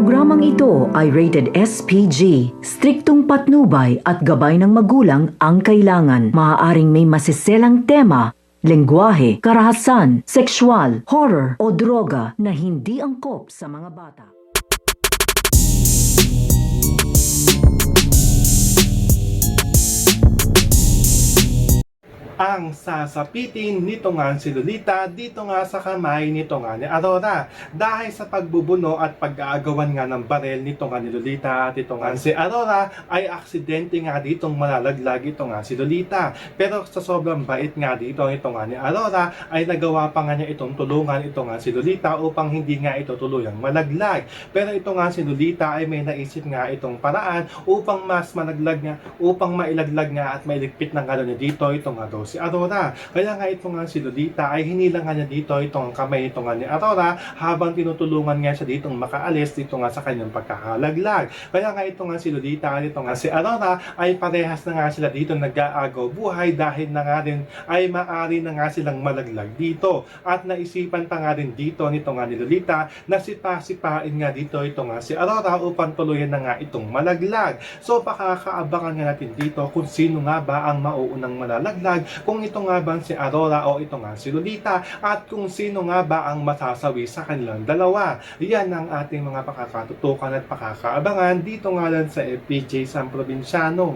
programang ito ay rated SPG. Striktong patnubay at gabay ng magulang ang kailangan. Maaaring may masiselang tema, lengguwahe, karahasan, sexual, horror o droga na hindi angkop sa mga bata. Ang sasapitin nito nga si Lolita dito nga sa kamay nito nga ni Aurora dahil sa pagbubuno at pag-aagawan nga ng barel nito nga ni Lolita at ito nga si Aurora ay aksidente nga ditong malalaglag ito nga si Lolita, pero sa sobrang bait nga dito ito nga ni Aurora ay nagawa pa nga niya itong tulungan ito nga si Lolita upang hindi nga ito tuluyang malaglag. Pero ito nga si Lolita ay may naisip nga itong paraan upang mas malaglag nga, upang mailaglag nga at mailigpit na nga niya dito ito nga daw si Aurora. Kaya nga ito nga si Lolita ay hinilang nga niya dito itong kamay ito nga ni Aurora habang tinutulungan nga siya ditong makaalis dito nga sa kanyang pagkakalaglag. Kaya nga ito nga si Lolita at ito nga si Aurora ay parehas na nga sila dito nag-aagaw buhay dahil na nga rin ay maaari na nga silang malaglag dito. At naisipan pa nga rin dito nito nga ni Lolita na sipa-sipain nga dito ito nga si Aurora upang tuluyan na nga itong malaglag. So pakakaabangan nga natin dito kung sino nga ba ang mauunang malalaglag, kung ito nga ba si Aurora o ito nga si Lolita, at kung sino nga ba ang masasawi sa kanilang dalawa. Yan ang ating mga pakakatutukan at pakakaabangan dito nga lang sa FPJ San Provinciano.